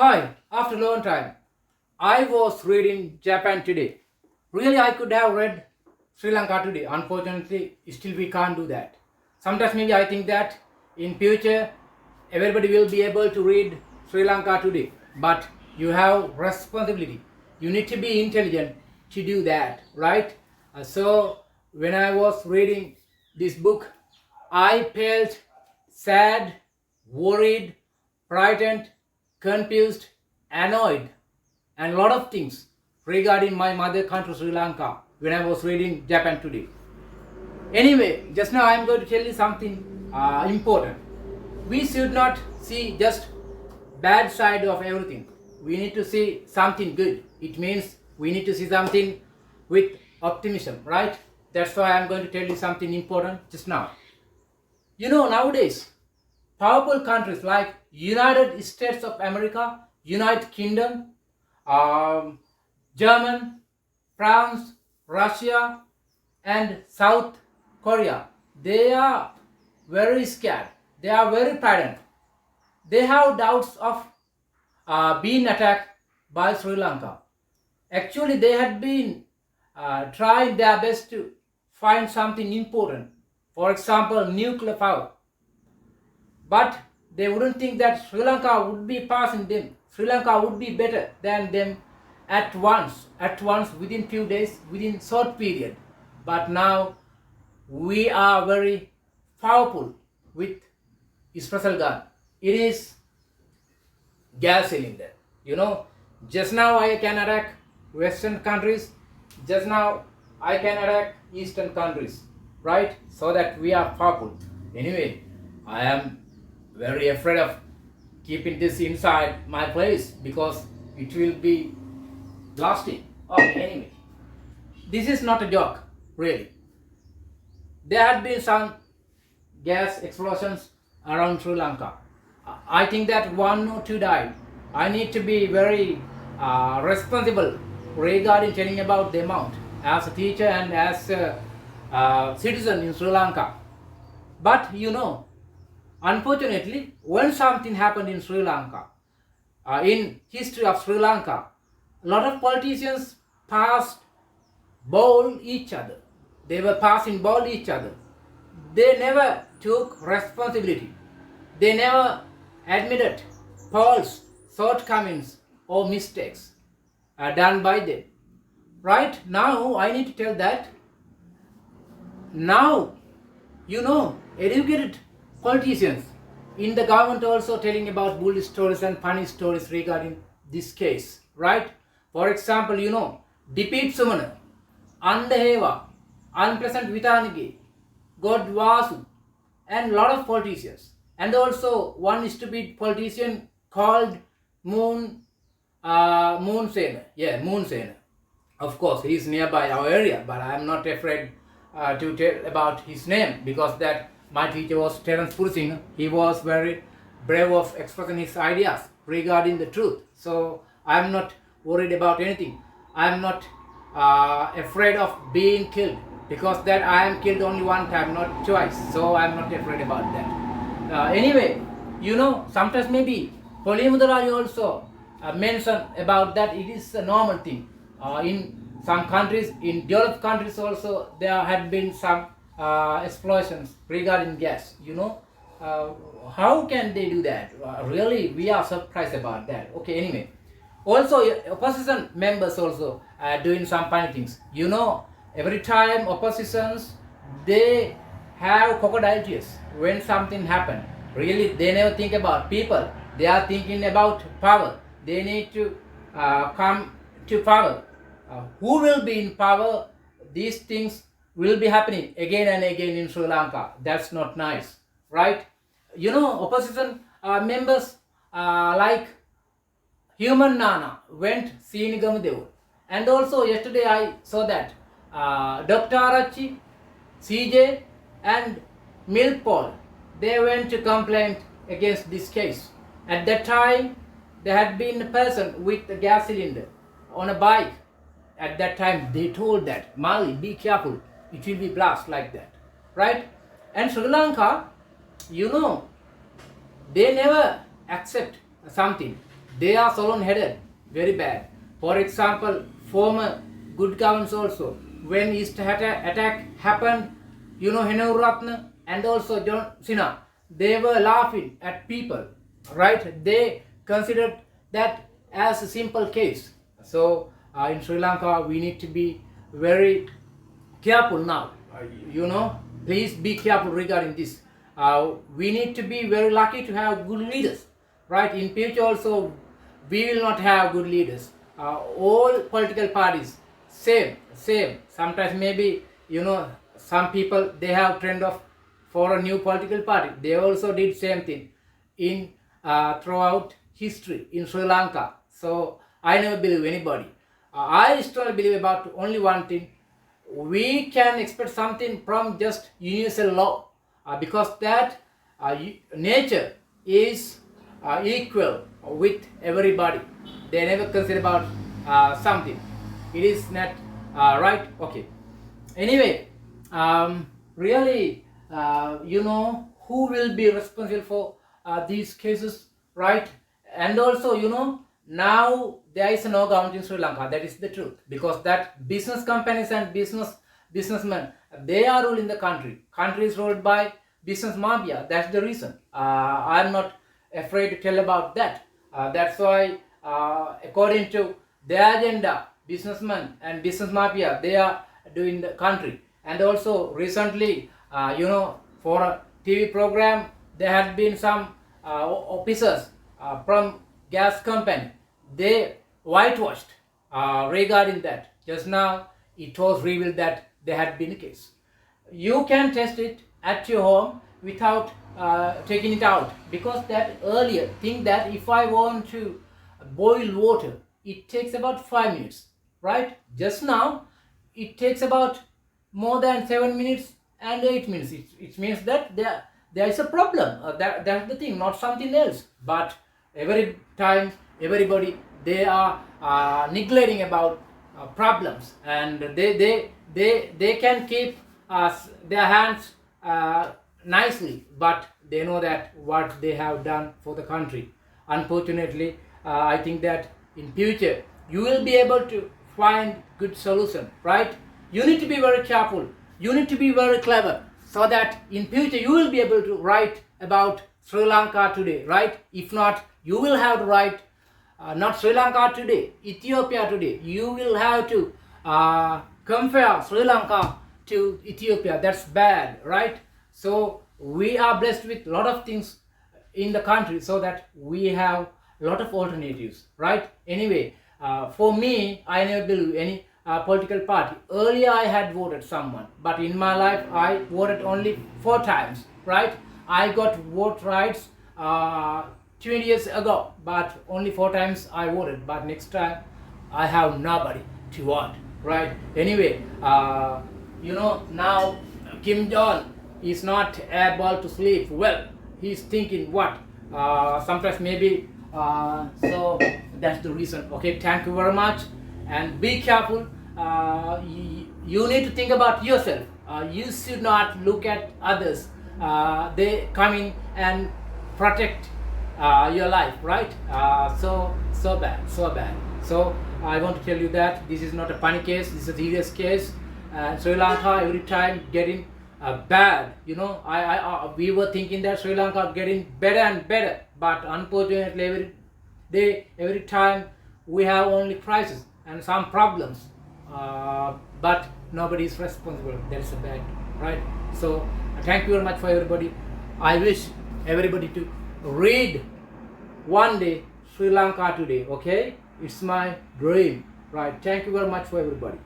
Hi, after a long time, I was reading Japan today. Really, I could have read Sri Lanka today. Unfortunately, still we can't do that. Sometimes maybe I think that in future, everybody will be able to read Sri Lanka today. But you have responsibility. You need to be intelligent to do that, right? So when I was reading this book, I felt sad, worried, frightened, confused, annoyed, and a lot of things regarding my mother country Sri Lanka when I was reading Japan today. Anyway, just now I am going to tell you something important. We should not see just bad side of everything. We need to see something good. It means we need to see something with optimism, right? That's why I'm going to tell you something important just now. Nowadays, powerful countries like United States of America, United Kingdom, um, German, France, Russia, and South Korea, they are very scared. They are very frightened. They have doubts of being attacked by Sri Lanka. Actually, they had been trying their best to find something important. For example, nuclear power. But they wouldn't think that Sri Lanka would be passing them. Sri Lanka would be better than them at once, within few days, within short period. But now we are very powerful with special gun. It is gas cylinder. You know, just now I can attack Western countries. Just now I can attack Eastern countries, right? So that we are powerful. Anyway, I am very afraid of keeping this inside my place because it will be blasting. Okay, anyway, this is not a joke, really. There had been some gas explosions around Sri Lanka. I think that one or two died. I need to be very responsible regarding telling about the amount as a teacher and as a citizen in Sri Lanka. But unfortunately, when something happened in Sri Lanka, in history of Sri Lanka, a lot of politicians passed ball each other. They were passing ball each other. They never took responsibility. They never admitted faults, shortcomings, or mistakes done by them. Right now, I need to tell that now, educated politicians in the government also telling about bully stories and funny stories regarding this case, right? For example, Dipit Sumana, Andaheva, Unpleasant Vitanigi, God Vasu, and lot of politicians. And also one stupid politician called Moon Sena. Yeah, Moon Sena. Of course, he is nearby our area, but I am not afraid to tell about his name because that my teacher was Terence Pursing. He was very brave of expressing his ideas regarding the truth. So I am not worried about anything. I am not afraid of being killed because that I am killed only one time, not twice. So I am not afraid about that. Anyway, sometimes maybe Polymudarari also mentioned about that it is a normal thing. In some countries, in developed countries also, there had been some explosions regarding gas. How can they do that? Really, we are surprised about that. Okay, anyway. Also, opposition members also doing some funny things. Every time oppositions, they have crocodile tears when something happen. Really, they never think about people. They are thinking about power. They need to come to power. Who will be in power? These things will be happening again and again in Sri Lanka. That's not nice, right? Opposition members like Human Nana went Sinigamadeva. And also yesterday I saw that Dr. Arachi, CJ and Milk Paul, they went to complain against this case. At that time, there had been a person with a gas cylinder on a bike. At that time, they told that, Mali, be careful, it will be blast like that, right? And Sri Lanka, they never accept something. they are salon-headed, very bad. For example, former good governments also, when East attack happened, Henu Ratna and also John Sinha, they were laughing at people, right? They considered that as a simple case. So in Sri Lanka, we need to be very careful now. Please be careful regarding this. We need to be very lucky to have good leaders, right? In future also, we will not have good leaders. All political parties, same. Sometimes maybe, some people, they have trend of for a new political party. They also did same thing in throughout history in Sri Lanka. So I never believe anybody. I strongly believe about only one thing. We can expect something from just universal law, because that nature is equal with everybody. They never consider about something. It is not right. Okay. Anyway, really, who will be responsible for these cases, right? And also, now there is no government in Sri Lanka. That is the truth, because that business companies and businessmen, they are ruling the country. Country is ruled by business mafia. That's the reason. I'm not afraid to tell about that. That's why, according to their agenda, businessmen and business mafia, they are doing the country. And also recently, for a TV program, there had been some officers from gas company. They whitewashed regarding that. Just now it was revealed that there had been a case. You can test it at your home without taking it out, because that earlier think that if I want to boil water, it takes about 5 minutes, right? Just now it takes about more than 7 minutes and 8 minutes. It means that there is a problem. That's the thing, not something else. But every time, everybody, they are neglecting about problems, and they can keep their hands nicely, but they know that what they have done for the country. Unfortunately, I think that in future you will be able to find good solution, right? You need to be very careful. You need to be very clever, so that in future you will be able to write about Sri Lanka today, right? If not, you will have to write not Sri Lanka today, Ethiopia today. You will have to compare Sri Lanka to Ethiopia. That's bad, right? So we are blessed with a lot of things in the country, so that we have a lot of alternatives, right? Anyway, for me, I never believe any political party. Earlier I had voted someone, but in my life I voted only 4 times, right? I got vote rights 20 years ago, but only 4 times I voted. But next time I have nobody to vote, right? Anyway, now Kim Jong is not able to sleep well. He's thinking what? Sometimes maybe. So that's the reason. Okay, thank you very much, and be careful. You need to think about yourself. You should not look at others. They coming and protect your life, right? So bad. So I want to tell you that this is not a funny case. This is a serious case. Sri Lanka every time getting bad. We were thinking that Sri Lanka getting better and better, but unfortunately every day, every time we have only crisis and some problems. But nobody is responsible. That's a bad, right? So thank you very much for everybody. I wish everybody to read one day Sri Lanka today. Okay, it's my dream, right? Thank you very much for everybody.